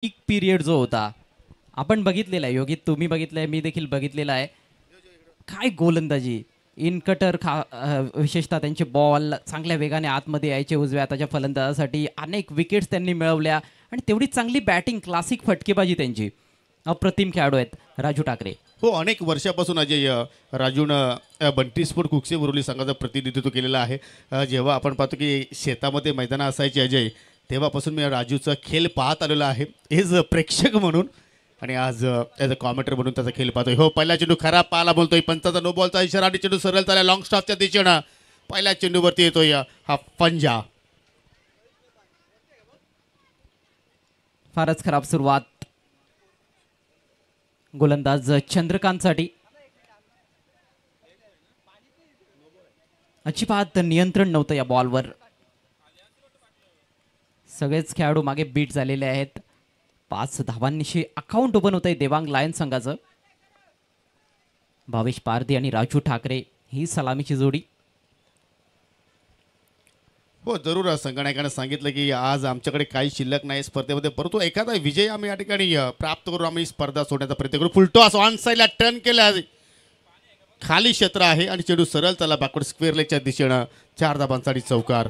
पीक period जो होता आपण बघितलेला आहे योगित, तुम्ही बघितलंय, मी देखील बघितलेला आहे. काय गोलंदाजी इन कटर विशेषतः त्यांचे बॉल चांगल्या वेगाने आतमध्ये यायचे उजव्या हाताच्या फलंदाजासाठी. अनेक विकेट्स त्यांनी मिळवल्या आणि तेवढीच चांगली बॅटिंग, क्लासिक फटकेबाजी त्यांची. अप्रतिम खेळाडू आहेत राजू ठाकरे. हो, अनेक वर्षापासून अजय राजून बंटी स्पोर्ट कुकसे बोरवली संघाचं प्रतिनिधित्व केलेलं आहे. जेव्हा आपण पाहतो की शेतामध्ये मैदानं असायची अजय, तेव्हापासून मी राजूचा खेळ पाहत आलेलो आहे एज प्रेक्षक म्हणून, आणि आज ॲज अ कॉमेंटर म्हणून त्याचा खेळ पाहतोय. हो, पहिला चेंडू खराब पाहायला बोलतोय, पंचाचा नो बॉलचा इशारा आणि चेंडू सरळ चालला लॉंग स्टॉपच्या दिशेनं. पहिल्या चेंडूवरती येतोय हा पंजा. फारच खराब सुरुवात गोलंदाज चंद्रकांतसाठी. अजिबात नियंत्रण नव्हतं या बॉलवर. सगळेच खेळाडू मागे बीट झालेले आहेत. 5 धावांनिशी अकाउंट ओपन होत आहे देवांग लायन्स संघाचं. भावेश पारधी आणि राजू ठाकरे ही सलामीची जोडी. हो, जरूर संगणकानं सांगितलं की आज आमच्याकडे काही शिल्लक नाही स्पर्धेमध्ये, परंतु एखादा विजय आम्ही या ठिकाणी प्राप्त करून आम्ही स्पर्धा सोडण्याचा प्रयत्न करू. फुलटॉस ऑन साईडला टर्न केला, खाली क्षेत्र आहे आणि चेंडू सरळ त्याला बॅकवर्ड स्क्वेअर लेगच्या दिशेनं. 4 धाबांसाठी चौकार.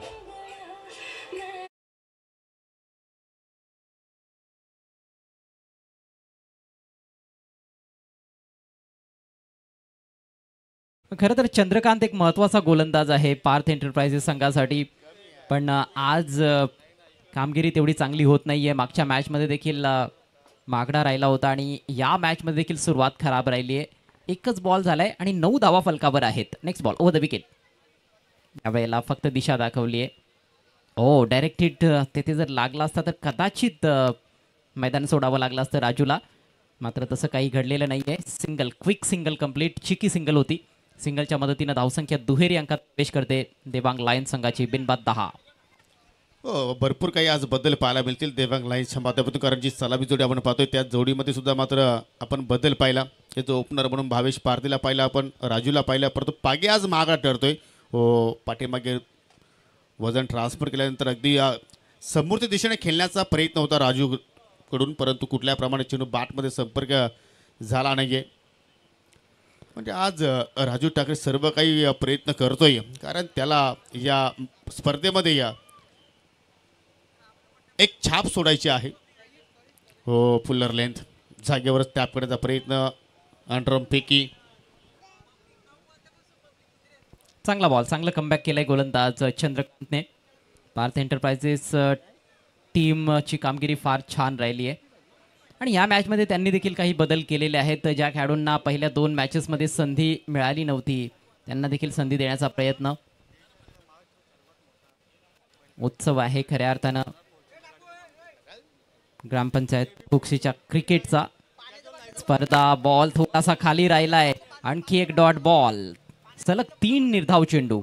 खरं तर चंद्रकांत एक महत्त्वाचा गोलंदाज आहे पार्थ एंटरप्राइजेस संघासाठी, पण आज कामगिरी तेवढी चांगली होत नाही आहे. मागच्या मॅचमध्ये देखील मागडा राहिला होता आणि या मॅचमध्ये देखील सुरुवात खराब राहिली आहे. एकच बॉल झालाय आणि 9 धावा फलकावर आहेत. Next ball over the wicket. यावेळेला फक्त दिशा दाखवली आहे. हो, डायरेक्ट हिट तेथे जर लागला असता तर कदाचित मैदान सोडावं लागलं असतं राजूला, मात्र तसं काही घडलेलं नाही आहे. सिंगल, क्विक सिंगल कंप्लीट, चिकी सिंगल होती. सिंगलच्या मदतीनं धावसंख्या दुहेरी अंकात प्रवेश करते देवांग लायन्स संघाची. बिनबाद 10. हो, भरपूर काही आज बदल पाहायला मिळतील देवांग लाईन्सच्या माध्यमातून, कारण जी सलामी जोडी आपण पाहतोय त्या जोडीमध्ये सुद्धा मात्र आपण बदल पाहिला. हे जो ओपनर म्हणून भावेश पारधीला पाहिला, आपण राजूला पाहिला, परंतु पागे आज मागा ठरतोय. हो, पाठीमागे वजन ट्रान्सफर केल्यानंतर अगदी समोरच्या दिशेने खेळण्याचा प्रयत्न होता राजूकडून, परंतु कुठल्या प्रमाणे चेंडू बॅटमध्ये संपर्क झाला नाही आहे. म्हणजे आज राजू ठाकरे सर्व काही प्रयत्न करतोय, कारण त्याला या स्पर्धेमध्ये एक छाप सोडायची आहे. हो, फुल्लर लेंथ जागेवरच टॅप करण्याचा प्रयत्न. अंडरमपैकी चांगला बॉल, चांगलं कमबॅक केलंय गोलंदाज चंद्रकांतने. पार्थ एंटरप्राइजेस टीमची कामगिरी फार छान राहिली आहे आणि या मॅचमध्ये त्यांनी देखील काही बदल केलेले आहेत. ज्या खेळाडूंना पहिल्या 2 मॅचेसमध्ये संधी मिळाली नव्हती त्यांना देखील संधी देण्याचा प्रयत्न. उत्सव आहे खऱ्या अर्थानं ग्रामपंचायत कुक्सीच्या क्रिकेटचा. स्पर्धा बॉल थोडासा खाली राहिलाय. आणखी एक डॉट बॉल, सलग 3 निर्धाव चेंडू.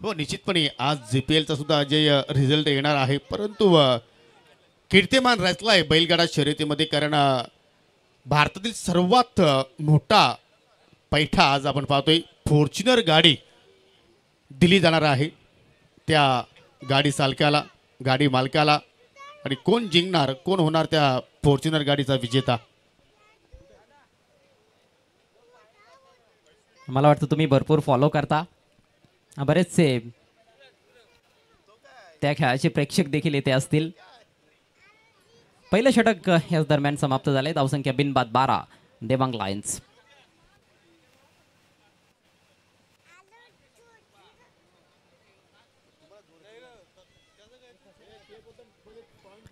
हो, निश्चितपणे आज GPLचा सुद्धा अजय रिझल्ट येणार आहे, परंतु कीर्तिमान रचलाय बैलगाडा शर्यतीमध्ये, कारण भारतातील सर्वात मोठा पैठा आज आपण पाहतोय फॉर्च्युनर गाडी दिली जाणार आहे त्या गाडी चालकाला, गाडी मालकाला. आणि कोण जिंकणार, कोण होणार त्या फॉर्च्युनर गाडीचा विजेता? मला वाटतं तुम्ही भरपूर फॉलो करता. बरेचसे त्या खेळाचे प्रेक्षक देखील येथे असतील. पहिलं षटक याच दरम्यान समाप्त झाले. धावसंख्या बिनबाद 12 देवांग लायन्स.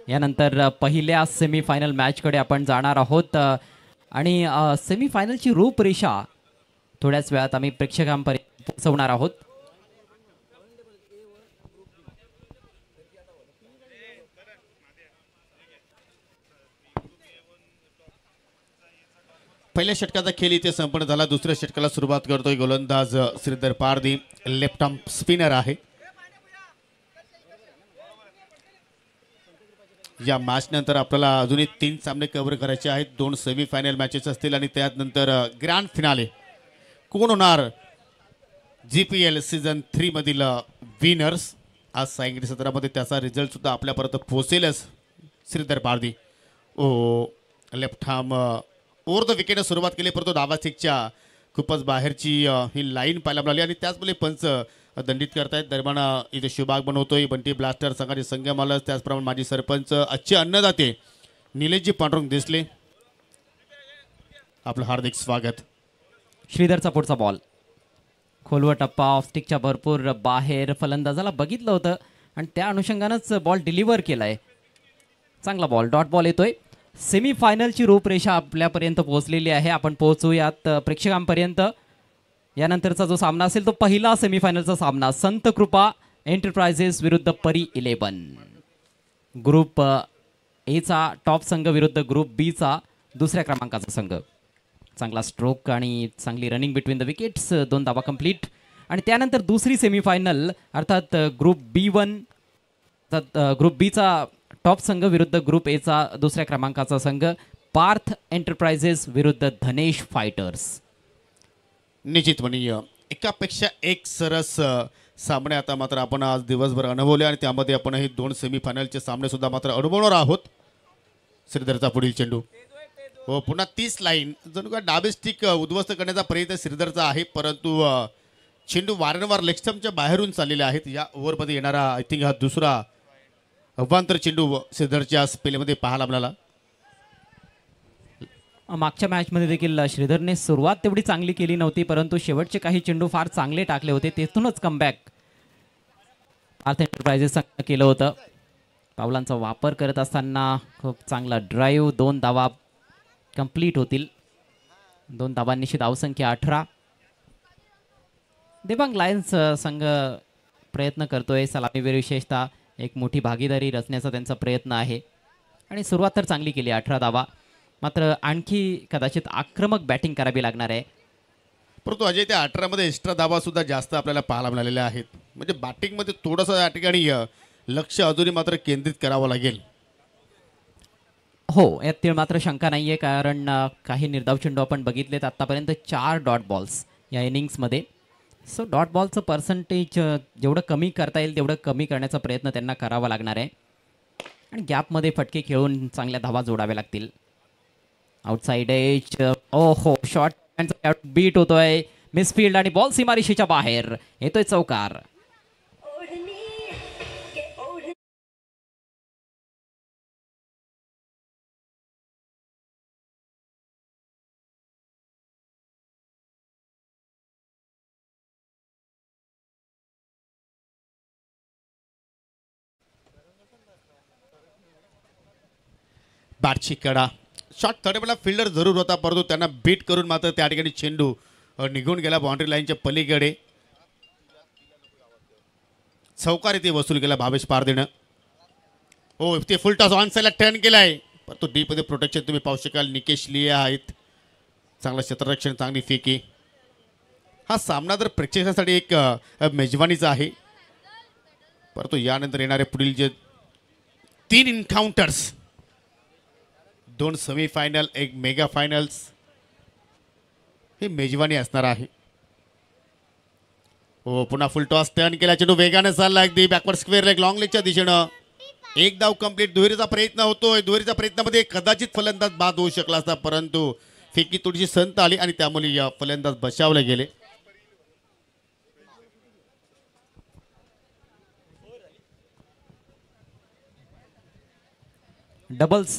यानंतर पहिल्या सेमीफायनल मॅचकडे आपण जाणार आहोत आणि सेमीफायनलची रूपरेषा थोड्याच वेळात आम्ही प्रेक्षकांपर्यंत पोहोचवणार आहोत. पहिल्या षटकाचा खेळ इथे संपन्न झाला. दुसऱ्या षटकाला सुरुवात करतोय गोलंदाज श्रीधर पारधी, लेफ्ट आर्म स्पिनर आहे. या मॅच नंतर आपल्याला अजूनही 3 सामने कव्हर करायचे आहेत. 2 सेमीफायनल मॅचेस असतील आणि त्यानंतर ग्रँड फिनाले. कोण होणार GPL सीझन 3 मधील विनर्स? आज सायंकाळी 17 मध्ये त्याचा रिझल्ट सुद्धा आपल्यापर्यंत पोहोचेलच. श्रीधर पारधी. ओ लेफ्ट हार्म ओव्हर द विकेटने सुरुवात केली, परंतु धावा सिक्सच्या खूपच बाहेरची ही लाईन पाहायला मिळाली आणि त्याचवेळी पंच दंडित करतायत. दरम्यान इथे शुभाग बनवतोय बंटी ब्लास्टर संघाचे संघ मालक, त्याचप्रमाणे माजी सरपंच अच्छे अन्नदाते निलेशजी पांडुरंग दिसले, आपलं हार्दिक स्वागत. श्रीधरचा पुढचा बॉल खोलवर टप्पा ऑफ स्टिकच्या भरपूर बाहेर, फलंदाजाला बघितलं होतं आणि त्या अनुषंगानंच बॉल डिलिव्हर केलाय. चांगला बॉल, डॉट बॉल येतोय. सेमीफायनलची रूपरेषा आपल्यापर्यंत पोहोचलेली आहे. आपण पोहोचूयात प्रेक्षकांपर्यंत. यानंतरचा जो सामना असेल तो पहिला सेमीफायनलचा सामना, संत कृपा एंटरप्राइजेस विरुद्ध परी 11. ग्रुप एचा टॉप संघ विरुद्ध ग्रुप बीचा दुसऱ्या क्रमांकाचा संघ. चांगला स्ट्रोक आणि चांगली रनिंग बिटवीन द विकेट्स, 2 धावा कंप्लीट. आणि त्यानंतर दुसरी सेमीफायनल अर्थात ग्रुप B1, ग्रुप बीचा टॉप संघ विरुद्ध ग्रुप एचा दुसऱ्या क्रमांकाचा संघ, पार्थ एंटरप्राइजेस विरुद्ध धनेश फायटर्स. निश्चितपणे एकापेक्षा एक सरस सामने आता मात्र आपण आज दिवसभर अनुभवले आणि त्यामध्ये आपण हे 2 सेमीफायनलचे सामने सुद्धा मात्र अनुभवणार आहोत. श्रीधरचा पुढील चेंडू, हो पुन्हा 30 लाईन, जणू का डाबे स्टिक उद्ध्वस्त करण्याचा प्रयत्न श्रीधरचा आहे, परंतु चेंडू वारंवार लेगस्टम्पच्या बाहेरून चाललेले आहेत. या ओव्हरमध्ये येणारा आय थिंक हा दुसरा अवांतर चेंडू श्रीधरच्या स्पेलमध्ये पाहायला मिळाला. मागच्या मॅचमध्ये देखील श्रीधरने सुरुवात तेवढी चांगली केली नव्हती, परंतु शेवटचे काही चेंडू फार चांगले टाकले होते. तेथूनच कमबॅक पार्थ एंटरप्राइजेस केलं होतं. पावलांचा वापर करत असताना खूप चांगला ड्राईव्ह, 2 धावा कंप्लीट होतील. 2 धावांनिशी धावसंख्या 18. देवांग लायन्स संघ प्रयत्न करतोय, सलामीवीर विशेषतः एक मोठी भागीदारी रचण्याचा त्यांचा प्रयत्न आहे आणि सुरुवात तर चांगली केली, 18 धावा. मात्र आणखी कदाचित आक्रमक बॅटिंग करावी लागणार आहे. परंतु अजय त्या 18मध्ये एक्स्ट्रा धावा सुद्धा जास्त आपल्याला पाहायला मिळालेल्या आहेत. म्हणजे बॅटिंगमध्ये थोडंसं या ठिकाणी लक्ष अजूनही मात्र केंद्रित करावं लागेल. हो, यात मात्र शंका नाही आहे, कारण काही निर्धाव चेंडू आपण बघितलेत आत्तापर्यंत, 4 डॉट बॉल्स या इनिंग्समध्ये. सो डॉट बॉलचं पर्सेंटेज जेवढं कमी करता येईल तेवढं कमी करण्याचा प्रयत्न त्यांना करावा लागणार आहे आणि गॅपमध्ये फटके खेळून चांगल्या धावा जोडाव्या लागतील. आउटसाइड एज, हो शॉर्ट बीट होतोय, मिसफिल्ड आणि बॉल सीमारेषेच्या बाहेर येतोय, चौकार. बॅटची कडा, शॉट थर्ड फिल्डर जरूर होता, परंतु त्यांना बीट करून मात्र त्या ठिकाणी चेंडू निघून गेला बाउंड्री लाईनच्या पलीकडे. चौकार इथे वसूल केला भावेश पारधीनं. हो ते फुल टॉस ऑन साईडला टर्न केलाय, परंतु डीपमध्ये प्रोटेक्शन तुम्ही पाहू शकाल. निकेश लिया आहेत, चांगलं क्षेत्ररक्षण, चांगली फेकी. हा सामना तर प्रेक्षकांसाठी एक मेजवानीचा आहे, परंतु यानंतर येणारे पुढील जे 3 इन्काउंटर्स, 2 सेमीफायनल, 1 मेगा फायनल्स, ही मेजवानी असणार आहे. हो पुन्हा फुल टॉस टर्न केला, चेंडू वेगाने चालला, अगदी बॅकवर्ड स्क्वेअर लेग लॉंग लेगच्या दिशेनं. 1 धाव कंप्लीट. दुहेरीचा प्रयत्न होतोय, दुहेरीच्या प्रयत्नामध्ये कदाचित फलंदाज बाद होऊ शकला असता, परंतु फेकी थोडीशी संत आली आणि त्यामुळे या फलंदाज बचावले गेले. डबल्स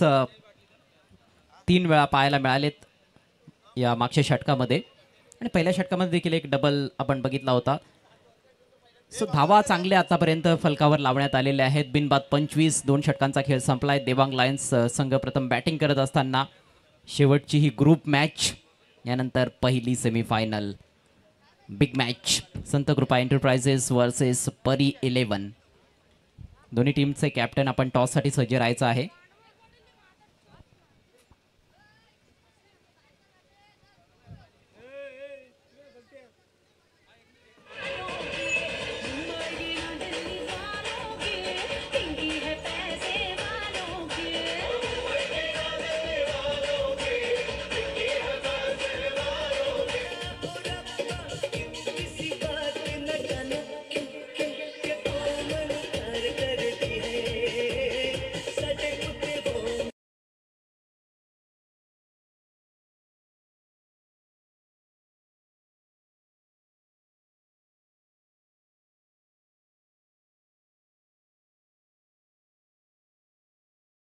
3 वेळा पाहायला मिळालेत या मागच्या षटकामध्ये आणि पहिल्या षटकामध्ये देखील एक डबल आपण बघितला होता. सो धावा चांगल्या आतापर्यंत फलकावर लावण्यात आलेल्या आहेत. बिनबाद 25. 2 षटकांचा खेळ संपलाय. देवांग लायन्स संघ प्रथम बॅटिंग करत असताना शेवटची ही ग्रुप मॅच, यानंतर पहिली सेमीफायनल बिग मॅच, संत कृपा एंटरप्राइजेस वर्सेस परी 11. दोन्ही टीमचे कॅप्टन आपण टॉससाठी सज्ज राहायचं आहे.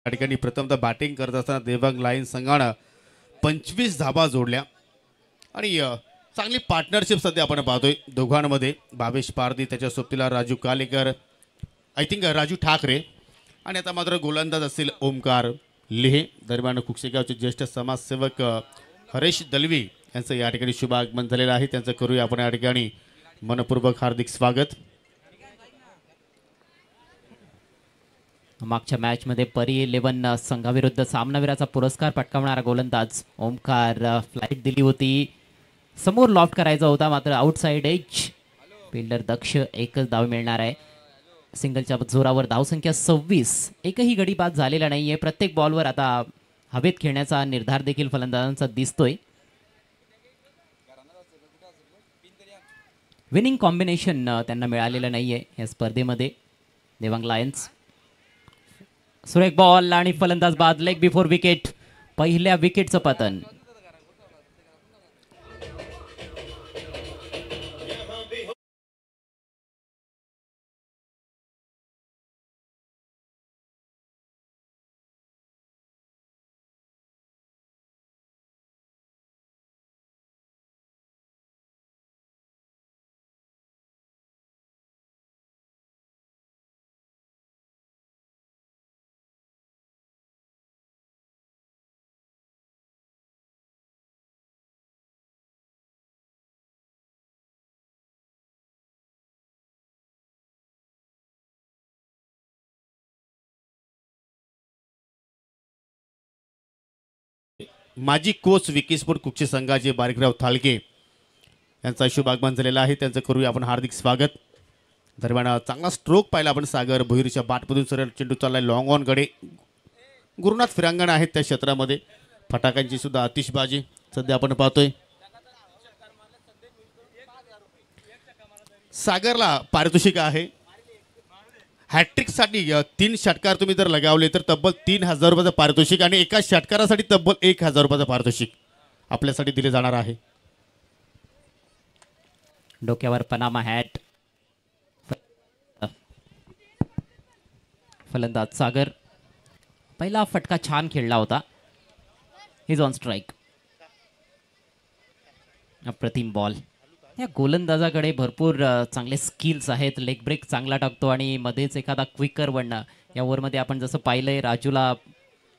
या ठिकाणी प्रथमतः बॅटिंग करत असताना देवांग लायन्स संघानं 25 धाबा जोडल्या आणि चांगली पार्टनरशिप सध्या आपण पाहतोय दोघांमध्ये. भावेश पारधी त्याच्या सोबतीला राजू कालेकर, आय थिंक राजू ठाकरे, आणि आता मात्र गोलंदाज असतील ओमकार लेहे. दरम्यान कुक्षेगावचे ज्येष्ठ समाजसेवक हरेश दलवी यांचं या ठिकाणी शुभ आगमन झालेलं आहे. त्यांचं करूया आपण या ठिकाणी मनपूर्वक हार्दिक स्वागत. मागच्या मॅचमध्ये परी 11 संघाविरुद्ध सामनावीराचा पुरस्कार पटकावणारा गोलंदाज ओमकार फ्लाईट दिली होती. समोर लॉफ्ट करायचा होता मात्र आउटसाइड एज. फिल्डर दक्ष, एकच धाव मिळणार आहे. सिंगलच्या जोरावर धावसंख्या 26. एकही गडी बाद झालेला नाहीये. प्रत्येक बॉलवर आता हवेत खेळण्याचा निर्धार देखील फलंदाजांचा दिसतोय. विनिंग कॉम्बिनेशन त्यांना मिळालेलं नाहीये या स्पर्धेमध्ये. देवांग लायन्स, सुरेख बॉल आणि फलंदाज बाद. Leg before wicket. पहिल्या विकेटचं पतन. माजी कोच विकी स्पोर्ट कुक्षी संघाचे बारीकराव थाळके यांचा शुभ आगमन झालेला आहे. त्यांचं करूया आपण हार्दिक स्वागत. दरम्यान चांगला स्ट्रोक पाहिला आपण सागर भोईरच्या बाटमधून सरळ चेंडू चाललाय लॉंग ऑन कडे. गुरुनाथ फिरांगण आहेत त्या क्षेत्रामध्ये. फटाक्यांची सुद्धा आतिषबाजी सध्या आपण पाहतोय. सागरला पारितोषिक आहे हॅट्रिकसाठी. 3 षटकार तुम्ही जर लगावले तर तब्बल 3000 रुपयाचं पारितोषिक आणि एका षटकारासाठी तब्बल 1000 रुपयाचं पारितोषिक आपल्यासाठी दिले जाणार आहे. डोक्यावर पनामा हॅट. फलंदाज सागर. पहिला फटका छान खेळला होता. His on strike. अप्रतिम बॉल. या गोलंदाजाकडे भरपूर चांगले स्किल्स आहेत. लेग ब्रेक चांगला टाकतो आणि मध्येच एखादा क्विकर वळणं. या ओव्हरमध्ये आपण जसं पाहिलंय राजूला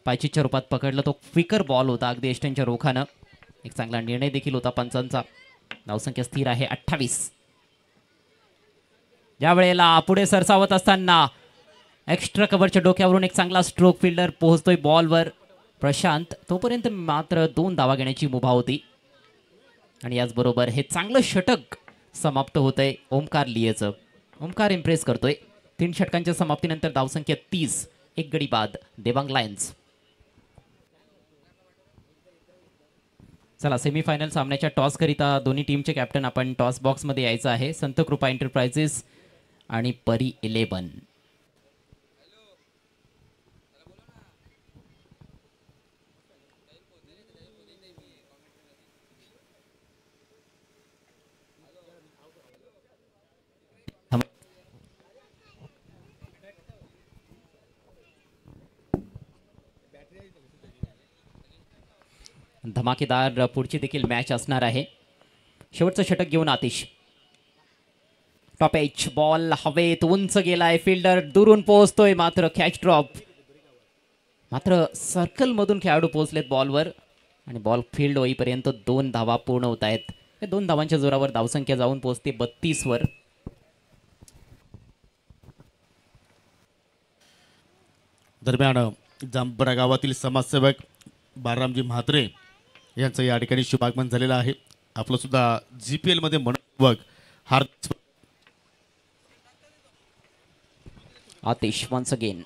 पायचीच्या रूपात पकडलं. तो क्विकर बॉल होता अगदी एस्टनच्या रोखानं. एक चांगला निर्णय देखील होता पंचांचा. धावसंख्या स्थिर आहे 28. ज्या वेळेला पुढे सरसावत असताना एक्स्ट्रा कव्हरच्या डोक्यावरून एक चांगला स्ट्रोक. फिल्डर पोहोचतोय बॉलवर. प्रशांत. तोपर्यंत मात्र 2 धावा घेण्याची मुभा होती आणि याचबरोबर हे चांगलं षटक समाप्त होतंय ओमकार लियेचं. ओमकार इम्प्रेस करतोय. 3 षटकांच्या समाप्तीनंतर धावसंख्या 30. एक गडी बाद देवांग लायन्स. चला सेमीफायनल सामन्याच्या टॉस करिता दोन्ही टीमचे कॅप्टन आपण टॉस बॉक्समध्ये यायचं आहे. संत कृपा एंटरप्राइजेस आणि परी 11. धमाकेदार पुढची देखील मॅच असणार आहे. शेवटचं षटक घेऊन आतिश. Top H. बॉल हवेत उंच गेलाय. फिल्डर दुरून पोहोचतोय मात्र कॅच ड्रॉप. मात्र सर्कल मधून खेळाडू पोहोचलेत बॉलवर आणि बॉल फील्ड होईपर्यंत 2 धावा पूर्ण होत आहेत. या 2 धावांच्या जोरावर धावसंख्या जाऊन पोहोचते 32 वर. दरम्यान जांभरा गावातील समाजसेवक बाळरामजी म्हात्रे यांचं या ठिकाणी शुभागमन झालेलं आहे. आपलं सुद्धा GPL मध्ये मनपूर्वक हार्दिक. Atish once again.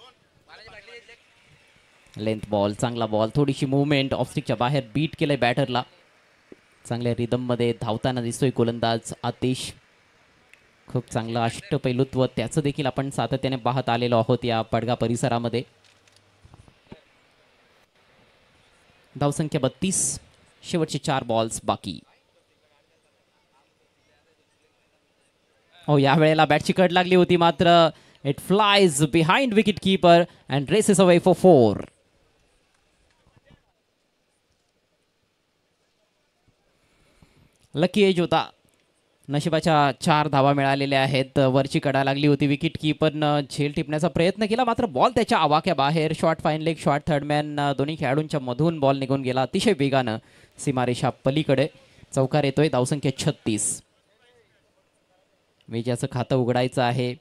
Length ball. चांगला बॉल. थोडीशी मुवमेंट. ऑफस्टिकच्या बाहेर बीट केलंय बॅटरला. चांगल्या रिदम मध्ये धावताना दिसतोय गोलंदाज आतिश. खूप चांगलं अष्टपैलुत्व त्याचं देखील आपण सातत्याने पाहत आलेलो आहोत या पडगा परिसरामध्ये. धावसंख्या 32. शेवटचे 4 बॉल्स बाकी. हो या वेळेला बॅटची कड लागली होती मात्र It flies behind wicketkeeper and races away for 4. Lucky edge होता. नशिबाच्या 4 धावा मिळालेल्या आहेत. वरची कडा लागली होती. विकेट कीपरनं झेल टिपण्याचा प्रयत्न केला, मात्र बॉल त्याच्या आवाक्याबाहेर. Short fine leg, short third man दोन्ही खेळाडूंच्या मधून बॉल निघून गेला अतिशय वेगानं सीमारेषा पलीकडे. चौकार येतोय. धावसंख्या 36. विजयाचं खातं उघडायचं आहे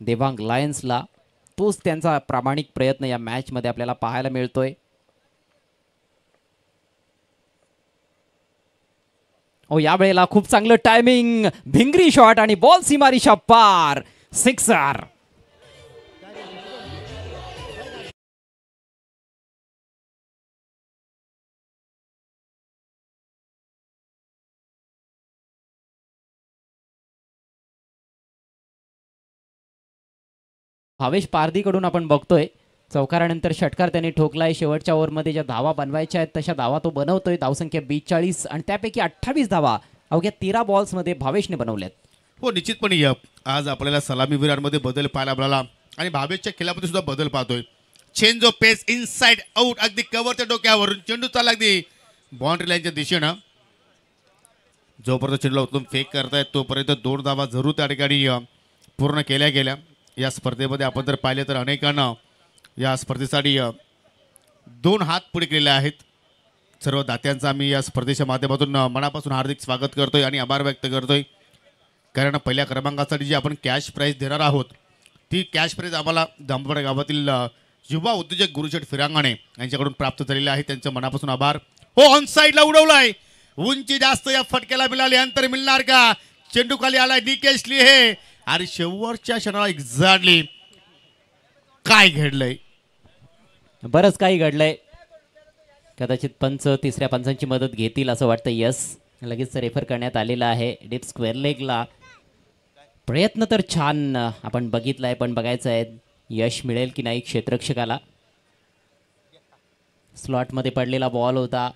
देवांग लायन्सला. तोच त्यांचा प्रामाणिक प्रयत्न या मॅचमध्ये आपल्याला पाहायला मिळतोय. यावेळेला खूप चांगलं टायमिंग. भिंगरी शॉट आणि बॉल सीमारेषा पार. 6. भावेश पारदीकडून आपण बघतोय चौकारानंतर षटकार त्यांनी ठोकलाय. शेवटच्या ओव्हरमध्ये ज्या धावा बनवायच्या आहेत तशा धावा तो बनवतोय. धावसंख्या 42 आणि त्यापैकी 28 धावा अवघ्या 13 बॉल्समध्ये भावेशने बनवल्यात. हो, निश्चितपणे आज आपल्याला सलामीवीरांमध्ये बदल पाहायला मिळाला आणि भावेशच्या खेळामध्ये सुद्धा बदल पाहतोय. Change of pace, inside out, अगदी कव्हरच्या डोक्यावरून चेंडू चालला अगदी बाउंड्री लाईनच्या दिशेनं. जोपर्यंत चेंडूला उचलून फेक करतायत तोपर्यंत 2 धावा जरूर त्या ठिकाणी पूर्ण केल्या गेल्या. या स्पर्धेमध्ये आपण जर पाहिले तर अनेकांना या स्पर्धेसाठी 2 हात पुढे केलेले आहेत. सर्व दात्यांचा आम्ही या स्पर्धेच्या माध्यमातून मनापासून हार्दिक स्वागत करतोय आणि आभार व्यक्त करतोय. कारण पहिल्या क्रमांकासाठी जी आपण कॅश प्राईज देणार आहोत ती कॅश प्राईज आम्हाला जांभवड गावातील युवा उद्योजक गुरुशेठ फिरांगणे यांच्याकडून प्राप्त झालेले आहे. त्यांचं मनापासून आभार. हो, ऑन साईडला उडवलाय. उंची जास्त या फटक्याला मिळाली. अंतर मिळणार का? चेंडू खाली आलाय. निकेशली हे आणि शेवटच्या क्षणाला एक्झॅक्टली काय घडलंय? बरंच काही घडलंय. कदाचित पंच तिसऱ्या पंचांची मदत घेतील असं वाटतं. यस, लगेच रेफर करण्यात आलेला आहे. डीप स्क्वेअर लेगला प्रयत्न तर छान आपण बघितलाय, पण बघायचं आहे यश मिळेल की नाही क्षेत्ररक्षकाला. स्लॉटमध्ये पडलेला बॉल होता.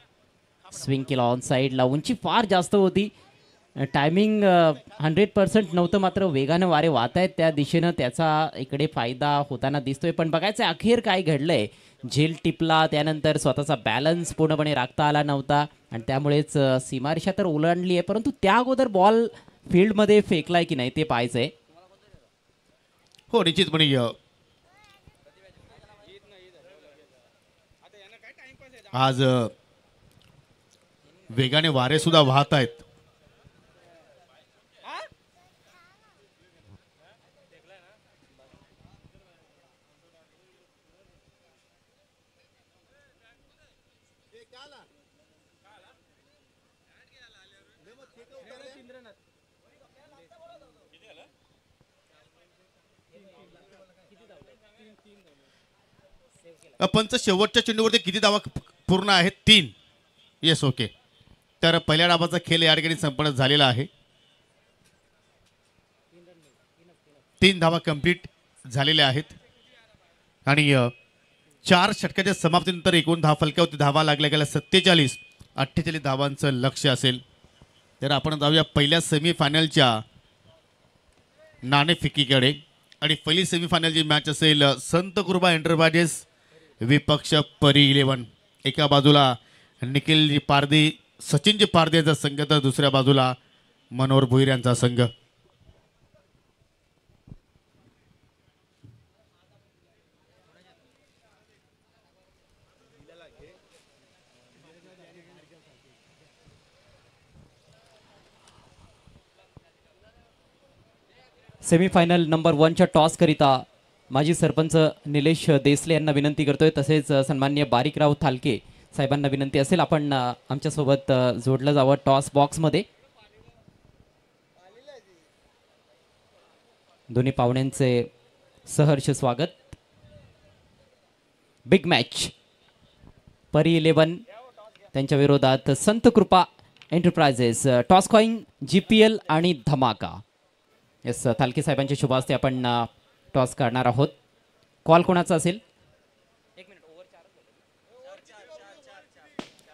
स्विंग केला ऑन साईडला. उंची फार जास्त होती. टायमिंग 100% नव्हतं, मात्र वेगानं वारे वाहत आहेत त्या दिशेनं. त्याचा इकडे फायदा होताना दिसतोय. पण बघायचं अखेर काय घडलंय. झेल टिपला, त्यानंतर स्वतःचा बॅलन्स पूर्णपणे राखता आला नव्हता आणि त्यामुळेच सीमारेषा तर ओलांडली आहे, परंतु त्या अगोदर बॉल फील्डमध्ये फेकलाय की नाही ते पाहायचंय. हो, निश्चितपणे आज वेगाने वारे सुद्धा वाहत आहेत. पंच शेवटच्या चेंडूवरती किती धावा पूर्ण आहेत? 3. Yes, okay. तर पहिल्या डावाचा खेळ या ठिकाणी संपन्न झालेला आहे. 3 धावा कंप्लीट झालेल्या आहेत आणि 4 षटकाच्या समाप्तीनंतर एकूण फलकावरती धावा लागल्या गेल्या 47-48 धावांचं लक्ष असेल. तर आपण जाऊया पहिल्या सेमीफायनलच्या नाणेफेकीकडे. आणि पहिली सेमीफायनलची मॅच असेल संत कृपा एंटरप्राइजेस विपक्ष परी 11. एका बाजूला निखिलजी पारदी, सचिनजी पारदी यांचा संघ, तर दुसऱ्या बाजूला मनोहर भुईर यांचा संघ. सेमीफायनल नंबर 1च्या टॉस करिता माजी सरपंच निलेश देसले यांना विनंती करतोय. तसेच सन्माननीय बारीकराव थालके साहेबांना विनंती असेल आपण आमच्यासोबत जोडलं जावं टॉस बॉक्समध्ये. दोन्ही पाहुण्यांचे सहर्ष स्वागत. बिग मॅच परी 11 त्यांच्या विरोधात संत कृपा एंटरप्राइजेस. टॉस कॉईन GPL आणि धमाका. येस, थालके साहेबांच्या शुभ हस्ते आपण टॉस करणार आहोत. कॉल कोणाचा असेल?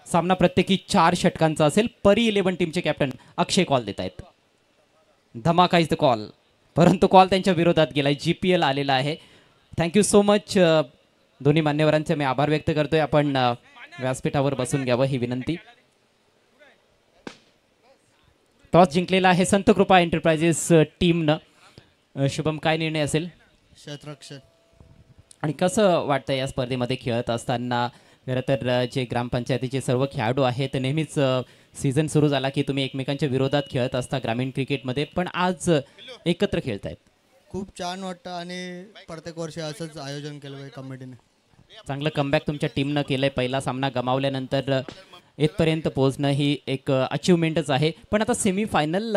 सामना प्रत्येकी 4 षटकांचा असेल. परी 11 टीमचे कॅप्टन अक्षय कॉल देत आहेत. धमाका इज द कॉल. परंतु कॉल त्यांच्या विरोधात गेला. GPL आलेला आहे. Thank you so much. दोन्ही मान्यवरांचे मी आभार व्यक्त करतोय. आपण व्यासपीठावर बसून घ्यावं ही विनंती. टॉस जिंकलेला आहे संत कृपा एंटरप्राइजेस टीमनं. शुभम, काय निर्णय असेल? क्षेत्ररक्षण. आणि कसं वाटतं या स्पर्धेमध्ये खेळत असताना? खरं तर जे ग्रामपंचायतीचे सर्व खेळाडू आहेत नेहमीच सीझन सुरू झाला की तुम्ही एकमेकांच्या विरोधात खेळत असता ग्रामीण क्रिकेटमध्ये, पण आज एकत्र खेळतायत. खूप छान वाटतं आणि प्रत्येक वर्षी असंच आयोजन केलं पाहिजे कमिटीने. चांगलं कमबॅक तुमच्या टीमनं केलंय. पहिला सामना गमावल्यानंतर इथपर्यंत पोहोचणं ही एक अचिव्हमेंटच आहे. पण आता सेमीफायनल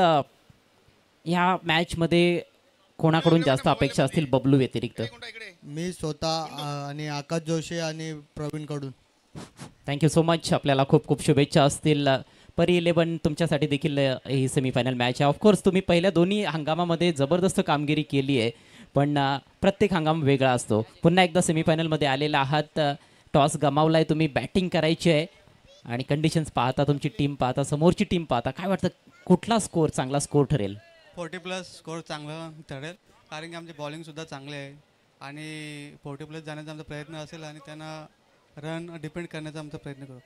ह्या मॅचमध्ये कोणाकडून जास्त अपेक्षा असतील बबलू व्यतिरिक्त? मी स्वतः आणि आकाश जोशी आणि प्रवीणकडून. Thank you so much. आपल्याला खूप खूप शुभेच्छा असतील. परी 11 तुमच्यासाठी देखील ही सेमीफायनल मॅच आहे. ऑफकोर्स तुम्ही पहिल्या दोन्ही हंगामामध्ये जबरदस्त कामगिरी केली आहे, पण प्रत्येक हंगाम वेगळा असतो. पुन्हा एकदा सेमीफायनलमध्ये आलेला आहात. टॉस गमावला आहे, तुम्ही बॅटिंग करायची आहे आणि कंडिशन्स पाहता, तुमची टीम पाहता, समोरची टीम पाहता, काय वाटतं कुठला स्कोर चांगला स्कोर ठरेल? 40+ स्कोर चांगलं ठरेल, कारण की आमची बॉलिंगसुद्धा चांगली आहे आणि 40+ जाण्याचा आमचा प्रयत्न असेल आणि त्यांना रन डिपेंड करण्याचा आमचा प्रयत्न करू.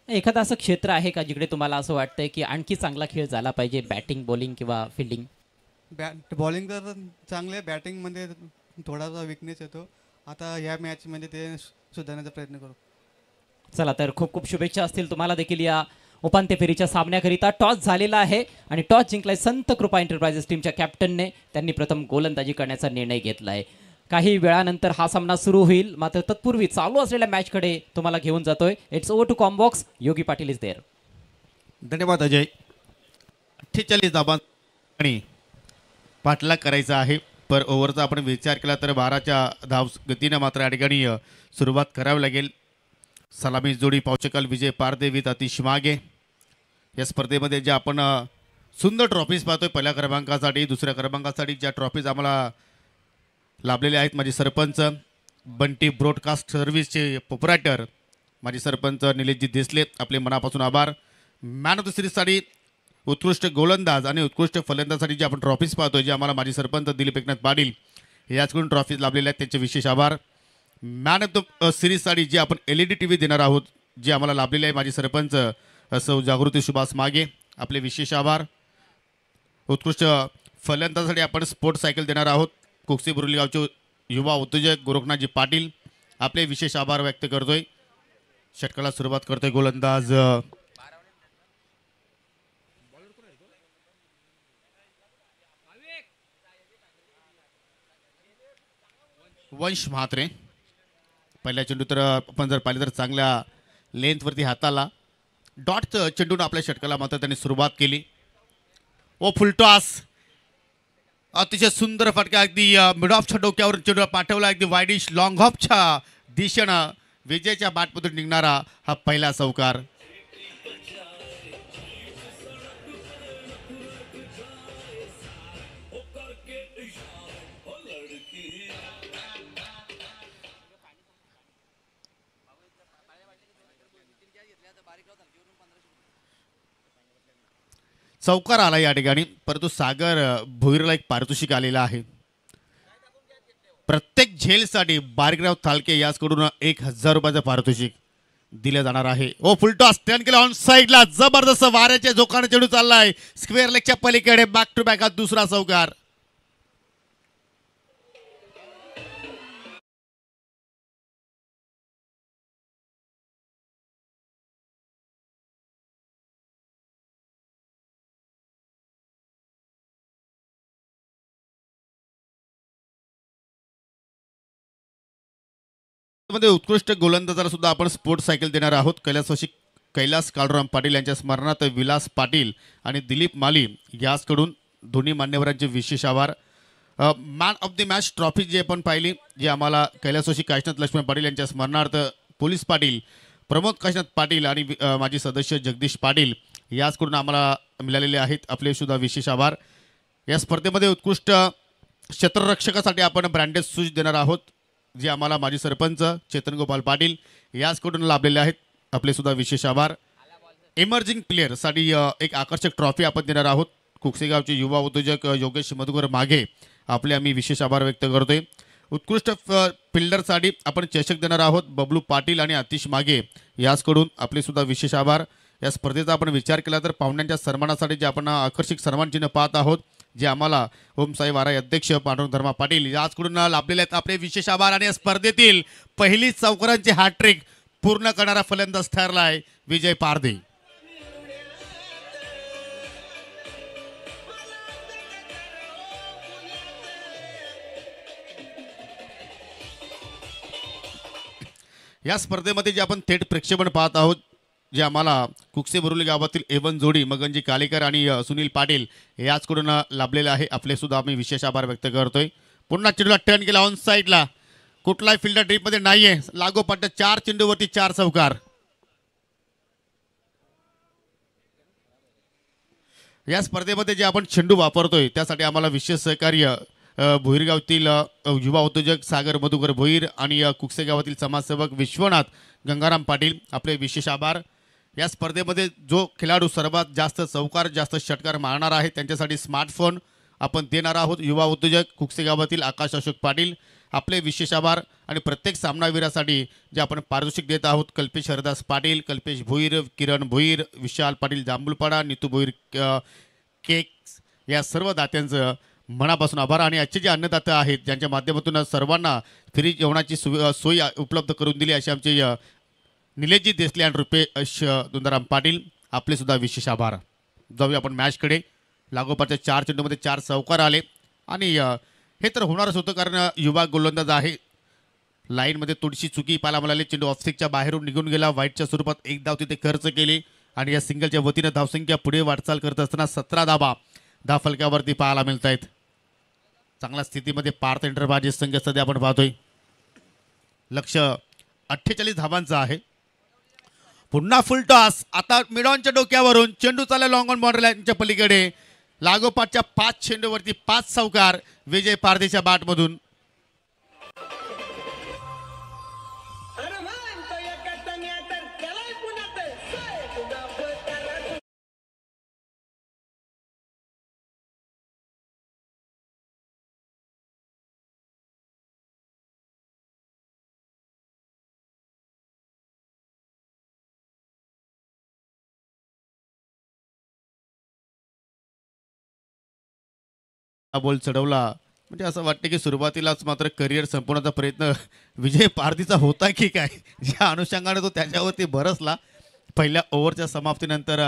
एखादं असं क्षेत्र आहे का जिकडे तुम्हाला असं वाटतंय की आणखी चांगला खेळ झाला पाहिजे, बॅटिंग, बॉलिंग किंवा फिल्डिंग? बॉलिंग तर चांगलं आहे, बॅटिंगमध्ये थोडासा विकनेस येतो. आता ह्या मॅचमध्ये ते सुधारण्याचा प्रयत्न करू. चला तर खूप खूप शुभेच्छा असतील तुम्हाला देखील या उपांत्य फेरीच्या सामन्याकरिता. टॉस झालेला आहे आणि टॉस जिंकलाय संत कृपा एंटरप्राइजेस टीमच्या कॅप्टनने. त्यांनी प्रथम गोलंदाजी करण्याचा निर्णय घेतला आहे. काही वेळानंतर हा सामना सुरू होईल, मात्र तत्पूर्वी चालू असलेल्या मॅचकडे तुम्हाला घेऊन जातोय. It's over to combox. Yogi Patil is there. धन्यवाद अजय. 48 धावां आणि पाठलाग करायचा आहे. पर ओव्हरचा आपण विचार केला तर 12च्या धाव गतीनं मात्र या ठिकाणी सुरुवात करावी लागेल. सलामी जोडी पावचकल विजय पारदेवित अतिश मागे. या स्पर्धेमध्ये ज्या आपण सुंदर ट्रॉफीज पाहतोय, पहिल्या क्रमांकासाठी, दुसऱ्या क्रमांकासाठी ज्या ट्रॉफीज आम्हाला लाभलेले आहेत, माझे सरपंच बंटी ब्रॉडकास्ट सर्व्हिसचे प्रोप्रायटर माझे सरपंच निलेशजी देसले, आपले मनापासून आभार. मॅन ऑफ द सिरीजसाठी, उत्कृष्ट गोलंदाज आणि उत्कृष्ट फलंदाजासाठी जे आपण ट्रॉफीज पाहतोय, जे आम्हाला माझे सरपंच दिलीप एकनाथ पाटील याचकडून ट्रॉफीज लाभलेल्या आहेत, त्यांचे विशेष आभार. मॅन ऑफ द सिरीजसाठी जे आपण LED TV देणार आहोत, जे आम्हाला लाभलेले आहे, माझे सरपंच सौ जागृती सुभाष मागे, आपले विशेष आभार. उत्कृष्ट फलंदाजासाठी आपण स्पोर्ट्स सायकल देणार आहोत, कोकसी बुरुली गावचे युवा उद्योजक गोरखनाथजी पाटील, आपले विशेष आभार व्यक्त करतोय. षटकाला सुरुवात करतोय गोलंदाज वंश म्हात्रे. पहिल्या चेंडू तर आपण जर पाहिलं तर चांगल्या लेंथवरती हाताला डॉटचं चेंडून आपल्या षटकाला मात्र त्यांनी सुरुवात केली. ओ फुलटॉस, अतिशय सुंदर फटका, अगदी मिड ऑफच्या डोक्यावर चेंडू पाठवला, अगदी वाईडिश लॉंग ऑफच्या दिशेनं विजयच्या बॅटमधून निघणारा हा पहिला चौकार. चौकार आला या ठिकाणी, परंतु सागर भोईरला एक पारितोषिक आलेला आहे. प्रत्येक झेलसाठी बारीकराव थालके याचकडून 1000 रुपयाचं पारितोषिक दिलं जाणार आहे. ओ फुलटॉस टर्न केला ऑन साईडला, जबरदस्त वाऱ्याच्या जोखाने चेंडू चाललाय स्क्वेअर लेगच्या पलीकडे. बॅक टू बॅक हा दुसरा चौकार. मध्ये उत्कृष्ट गोलंदाजाला सुद्धा आपण स्पोर्ट्स सायकल देणार आहोत. कैलास काळूराम पाटील यांच्या स्मरणार्थ विलास पाटील आणि दिलीप माली याचकडून दोन्ही मान्यवरांचे विशेष आभार. Man of the match trophy जी आपण पाहिली, जी आम्हाला कैलासवासी काशीनाथ लक्ष्मण पाटील यांच्या स्मरणार्थ पोलीस पाटील प्रमोद काशीनाथ पाटील आणि माजी सदस्य जगदीश पाटील याचकडून आम्हाला मिळालेले आहेत, आपले सुद्धा विशेष आभार. या स्पर्धेमध्ये उत्कृष्ट क्षेत्ररक्षकासाठी आपण ब्रँडेड शूज देणार आहोत, जे आम्हाला माजी सरपंच चेतन गोपाल पाटील याचकडून लाभलेले आहेत, आपले सुद्धा विशेष आभार. इमर्जिंग प्लेअरसाठी एक आकर्षक ट्रॉफी आपण देणार आहोत, कुकसेगावचे युवा उद्योजक योगेश मधुकर मागे आपले आम्ही विशेष आभार व्यक्त करतोय. उत्कृष्ट फिल्डरसाठी आपण चषक देणार आहोत बबलू पाटील आणि आतिश मागे याचकडून आपले सुद्धा विशेष आभार. या स्पर्धेचा आपण विचार केला तर पाहुण्यांच्या सन्मानासाठी जे आपण आकर्षक सन्मान चिन्ह पाहत आहोत जे आम्हाला ओम साई वाराई अध्यक्ष पांडुरंग धर्मा पाटील याचकडून लाभलेले आहेत आपले विशेष आभार. आणि या स्पर्धेतील पहिली चौकारांची हॅट्रिक पूर्ण करणारा फलंदाज ठरला आहे विजय पारधी. या स्पर्धेमध्ये जे आपण थेट प्रेक्षेपण पाहत आहोत जे आम्हाला कुकसे बोरुली गावातील एवन जोडी मगनजी कालेकर आणि सुनील पाटील याचकडून लाभलेले आहे आपले सुद्धा आम्ही विशेष आभार व्यक्त करतोय. पुन्हा चेंडूला टर्न केला ऑन साईडला कुठलाही फिल्डर ड्रीपमध्ये नाहीये लागोपाठ 4 चेंडूवरती 4 चौकार. या स्पर्धेमध्ये जे आपण चेंडू वापरतोय त्यासाठी आम्हाला विशेष सहकार्य भोईरगावतील युवा उद्योजक सागर मधुकर भोईर आणि कुकसे गावातील समाजसेवक विश्वनाथ गंगाराम पाटील आपले विशेष आभार. या स्पर्धेमध्ये जो खेळाडू सर्वात जास्त चौकार जास्त षटकार मारणार आहे त्यांच्यासाठी स्मार्टफोन आपण देणार आहोत युवा उद्योजक कुकसे गावातील आकाश अशोक पाटील आपले विशेष आभार. आणि प्रत्येक सामनावीरासाठी जे आपण पारितोषिक देत आहोत कल्पेश हरदास पाटील कल्पेश भोईर किरण भोईर विशाल पाटील जांभूलपाडा नितू भोईर केक्स या सर्व दात्यांचं मनापासून आभार. आणि आजचे जे अन्नदाता आहेत ज्यांच्या माध्यमातून सर्वांना फ्री जेवणाची सोय उपलब्ध करून दिली असे आमचे निलेशजी देसले आणि रुपेश दुंदाराम पाटील आपले सुद्धा विशेष आभार. जाऊया आपण मॅचकडे. लागोपाठच्या 4 चेंडूमध्ये 4 चौकार आले आणि हे तर होणारच होतं कारण युवा गोलंदाज आहे. लाईनमध्ये थोडीशी चुकी पाहायला मिळाली चेंडू ऑफस्टिकच्या बाहेरून निघून गेला वाईटच्या स्वरूपात एक धाव तिथे खर्च केली आणि या सिंगलच्या वतीनं धावसंख्या पुढे वाटचाल करत असताना 17 धाव फलकावरती पाहायला मिळत आहेत. चांगल्या स्थितीमध्ये पार्थ एंटरप्राइजेस संघ सध्या आपण पाहतोय. लक्ष 48 धावांचं आहे. पुन्हा फुल टॉस आता मिडॉनच्या डोक्यावरून चेंडू चालला लॉंग ऑन बाउंड्री लाईनच्या पलीकडे लागोपाठच्या 5 चेंडूवरती 5 चौकार विजय पारधीच्या बॅटमधून. बॉल चढवला म्हणजे असं वाटतं की सुरुवातीलाच मात्र करिअर संपवण्याचा प्रयत्न विजय पारधीचा होता की काय ज्या अनुषंगाने तो त्याच्यावरती बरसला. पहिल्या ओव्हरच्या समाप्तीनंतर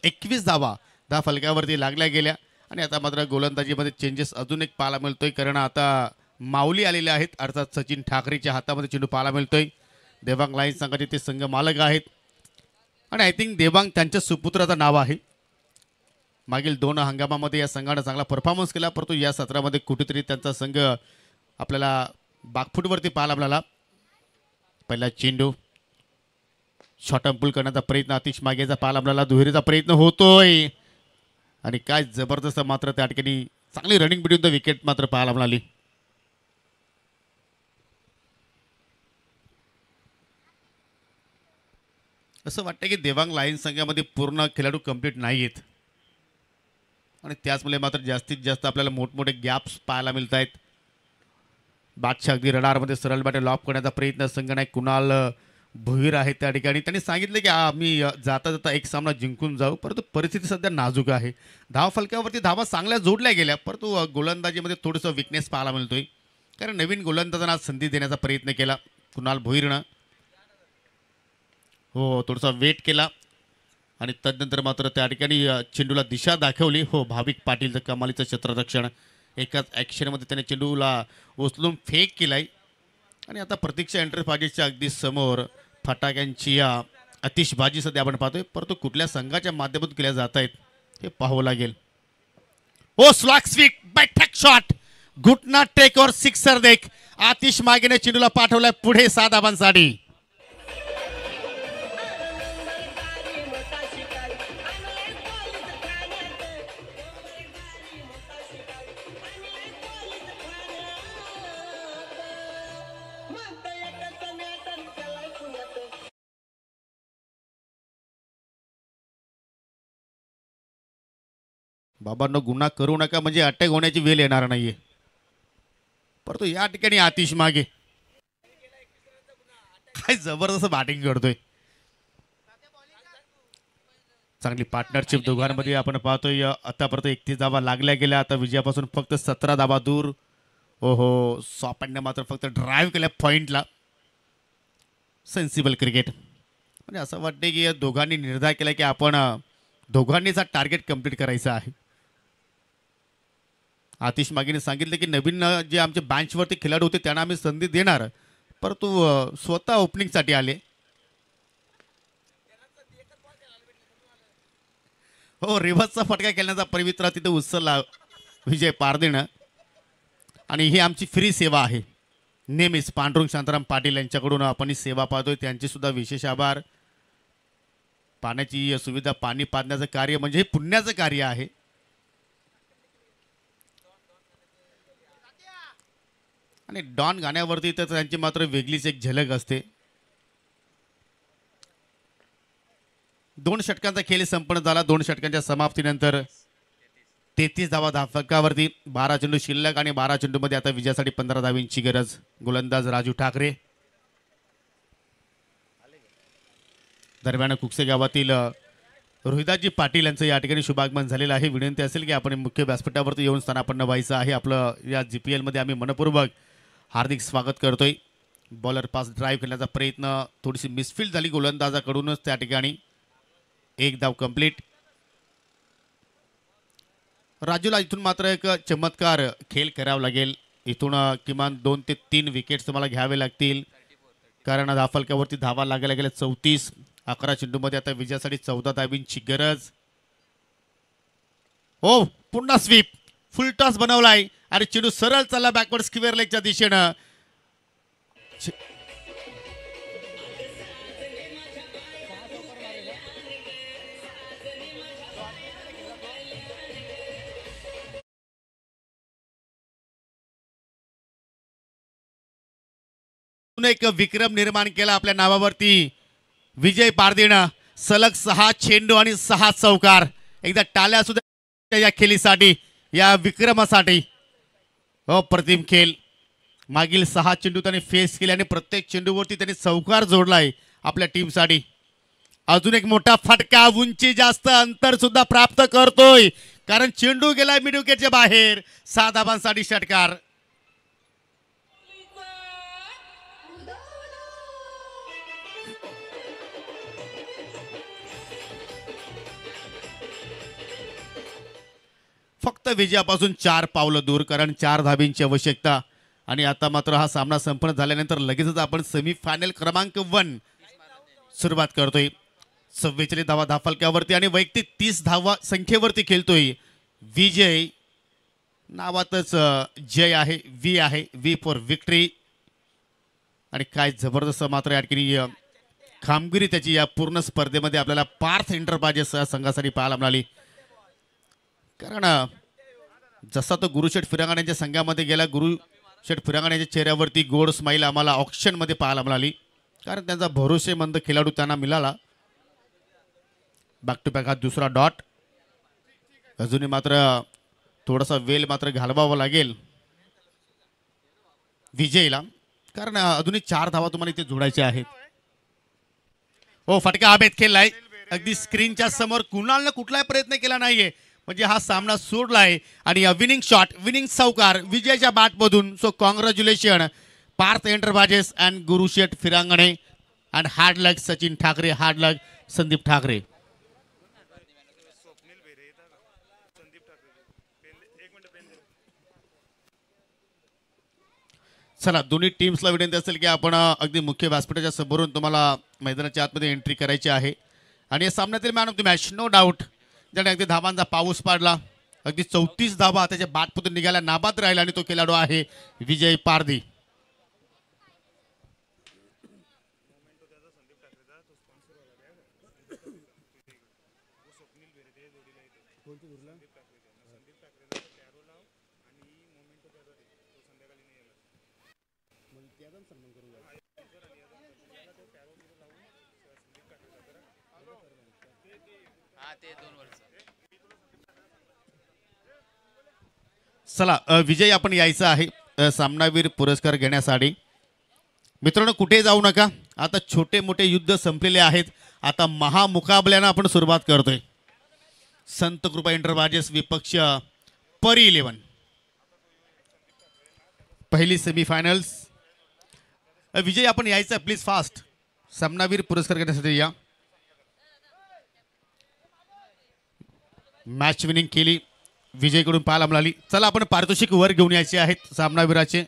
21 धावा फलकावरती लागल्या गेल्या आणि आता मात्र गोलंदाजीमध्ये चेंजेस अजून एक पाहायला मिळतोय कारण आता माऊली आलेले आहेत अर्थात सचिन ठाकरेच्या हातामध्ये चेंडू पाहायला मिळतोय. देवांग लाईन्स संघाचे ते संघ मालक आहेत आणि आय थिंक देवांग त्यांच्या सुपुत्राचं नाव आहे. मागील 2 हंगामामध्ये या संघानं चांगला परफॉर्मन्स केला परंतु या सत्रामध्ये कुठेतरी त्यांचा संघ आपल्याला बागफूटवरती पाहायला मिळाला. पहिला चेंडू शॉर्ट पुल करण्याचा प्रयत्न आतिश मागेचा पाहायला मिळाला दुहेरीचा प्रयत्न होतोय आणि काय जबरदस्त मात्र त्या ठिकाणी चांगली रनिंग बिटवीन द विकेट मात्र पाहायला मिळाली. असं वाटतं की देवांग लाईन्स संघामध्ये पूर्ण खेळाडू कंप्लीट नाही आहेत आणि त्याचमुळे मात्र जास्तीत जास्त आपल्याला मोठमोठे गॅप्स पाहायला मिळत आहेत. बादशाह अगदी रडारमध्ये सरळ बॅट लॉप करण्याचा प्रयत्न संघनायक कुणाल भोईर आहे त्या ठिकाणी त्यांनी सांगितले की आम्ही जाता जाता एक सामना जिंकून जाऊ परंतु परिस्थिती सध्या नाजूक आहे. धाव फलकावरती धावा चांगल्या जोडल्या गेल्या परंतु गोलंदाजीमध्ये थोडंसं विकनेस पाहायला मिळतोय कारण नवीन गोलंदाजांना संधी देण्याचा प्रयत्न केला कुणाल भोईरनं. हो थोडासा वेट केला आणि तदनंतर मात्र त्या ठिकाणी चेंडूला दिशा दाखवली. हो भाविक पाटीलचं कमालीचं क्षेत्ररक्षण एकाच ॲक्शनमध्ये त्याने चेंडूला उचलून फेक केलाय आणि आता प्रतीक्षा एंटरप्राइजेसच्या अगदी समोर फटाक्यांची आतिषबाजी सध्या आपण पाहतोय परंतु कुठल्या संघाच्या माध्यमातून केल्या जात आहेत हे पाहावं लागेल. हो स्लॉग स्वीक बैठक शॉट घुटना टेक और सिक्सर देख आतिश मागेने चेंडूला पाठवलाय पुढे 7 धावांसाठी. बाबांनो गुन्हा करू नका म्हणजे अटॅक होण्याची वेळ येणार नाहीये. परंतु या ठिकाणी आतिश मागे काय जबरदस्त बॅटिंग करतोय. चांगली पार्टनरशिप दोघांमध्ये आपण पाहतोय. आतापर्यंत 31 धावा लागल्या गेल्या. आता विजयापासून फक्त 17 धावा दूर. ओहो, सॉपॅनने मात्र फक्त ड्राईव्ह केल्या पॉइंटला. सेन्सिबल क्रिकेट म्हणजे असं वाटते की या दोघांनी निर्धार केला की आपण दोघांनीच हा टार्गेट कंप्लीट करायचा आहे. आतिश मागीने सांगितलं की नवीन जे आमचे बँचवरती खेळाडू होते त्यांना आम्ही संधी देणार, परंतु स्वतः ओपनिंगसाठी आले. हो, रिव्हर्सचा फटका खेळण्याचा पवित्रा तिथे उचलला विजय पारदेनं. आणि ही आमची फ्री सेवा आहे. नेहमीच पांडुरंग शांताराम पाटील यांच्याकडून आपण ही सेवा पाहतोय. त्यांचे सुद्धा विशेष आभार. पाण्याची सुविधा, पाणी पाजण्याचं कार्य म्हणजे हे पुण्याचं कार्य आहे. आणि डॉन गाण्यावरती तर त्यांची मात्र वेगळीच एक झलक असते. 2 षटकांचा खेळ संपन्न झाला. 2 षटकांच्या समाप्तीनंतर 33 धावा धाफकावरती. 12 चेंडू शिल्लक आणि 12 चेंडूमध्ये आता विजयासाठी 15 धावींची गरज. गोलंदाज राजू ठाकरे. दरम्यान कुकसे गावातील रोहिदाजी पाटील यांचं या ठिकाणी शुभागमन झालेलं आहे. विनंती असेल की आपण मुख्य व्यासपीठावरती येऊन स्थानापन्न व्हायचं आहे. आपलं या GPL मध्ये आम्ही मनपूर्वक हार्दिक स्वागत करतोय. बॉलर पास ड्राईव्ह करण्याचा प्रयत्न, थोडीशी मिसफील्ड झाली गोलंदाजाकडूनच. त्या ठिकाणी 1 धाव कंप्लीट. राजूला इथून मात्र एक चमत्कार खेळ करावा लागेल. इथून किमान 2 ते 3 विकेट्स तुम्हाला घ्यावे लागतील, कारण धाफलक्यावरती धावा लागायला गेल्या 34. 11 चेंडूमध्ये आता विजयासाठी 14 धावींची गरज. हो, पुन्हा स्वीप, फुल टॉस बनवलाय आणि चेंडू सरळ चालला बॅकवर्ड स्क्वेअर लेगच्या दिशेनं. एक विक्रम निर्माण केला आपल्या नावावरती. विजय पारदेनं सलग 6 चेंडू आणि 6 चौकार. एकदा टाळ्या सुद्धा या खेळीसाठी, या विक्रमासाठी. अप्रतिम खेळ. मागील 6 चेंडू त्यांनी फेस केले आणि प्रत्येक चेंडूवरती त्यांनी चौकार जोडलाय आपल्या टीमसाठी. अजून एक मोठा फटका, उंची जास्त, अंतर सुद्धा प्राप्त करतोय, कारण चेंडू गेलाय मिड विकेटच्या बाहेर. 6 धावांसाठी षटकार. फक्त विजयापासून 4 पावलं दूर, कारण 4 धाबींची आवश्यकता. आणि आता मात्र हा सामना संपन्न झाल्यानंतर लगेचच आपण सेमीफायनल क्रमांक 1 सुरुवात करतोय. 44 धावा धाफलक्यावरती आणि वैयक्तिक 30 धावा संख्येवरती खेळतोय. विजय नावातच जय आहे, वी आहे, वी फॉर विक्ट्री. आणि काय जबरदस्त मात्र या ठिकाणी कामगिरी त्याची या पूर्ण स्पर्धेमध्ये आपल्याला पार्थ एंटरप्राइजेस संघासाठी पाहायला मिळाली. कारण जसा तो गुरुशेठ फिरांगण यांच्या संघामध्ये गेला, गुरुशेठ फिरांगण यांच्या चेहऱ्यावरती गोड स्माईल आम्हाला ऑक्शनमध्ये पाहायला मिळाली, कारण त्यांचा भरोसेमंद खेळाडू त्यांना मिळाला. बॅक टू बॅक हा दुसरा डॉट. अजूनही मात्र थोडासा वेळ मात्र घालवावा लागेल विजयला, कारण अजूनही 4 धावा तुम्हाला इथे जोडायच्या आहेत. हो, फटका हवेत खेळलाय अगदी स्क्रीनच्या समोर. कुणालनं कुठलाही प्रयत्न केला नाहीये, म्हणजे हा सामना सोडलाय. आणि विनिंग शॉट, विनिंग चौकार विजयच्या बॅटमधून. So congratulation Parth enterprises and Gurusheth Firangane. And hard luck Sachin Thackeray, hard luck Sandeep Thackeray. चला, दोन्ही टीम्सला विनंती असेल की आपण अगदी मुख्य व्यासपीठाच्या समोरून तुम्हाला मैदानाच्या आतमध्ये एंट्री करायची आहे. आणि या सामन्यातील man of the match no doubt, ज्याने अगदी धावांचा पाऊस पाडला. अगदी 34 धावा त्याच्या बॅटमधून निघायला नाबाद राहिला, आणि तो खेळाडू आहे विजय पारधी. चला विजय आपण यायचं आहे सामनावीर पुरस्कार घेण्यासाठी. मित्रांनो कुठे जाऊ नका, आता छोटे मोठे युद्ध संपलेले आहेत. आता महामुकाबल्यानं आपण सुरुवात करतोय. संत कृपा एंटरप्राइजेस विपक्ष परी 11 पहिली सेमीफायनल्स. विजय आपण यायचं प्लीज फास्ट. सामनावीर पुरस्कार घेण्यासाठी या. मॅच विनिंग केली विजयकडून पाहायला मिळाली. चला आपण पारितोषिक वर घेऊन यायचे आहेत सामनावीराचे.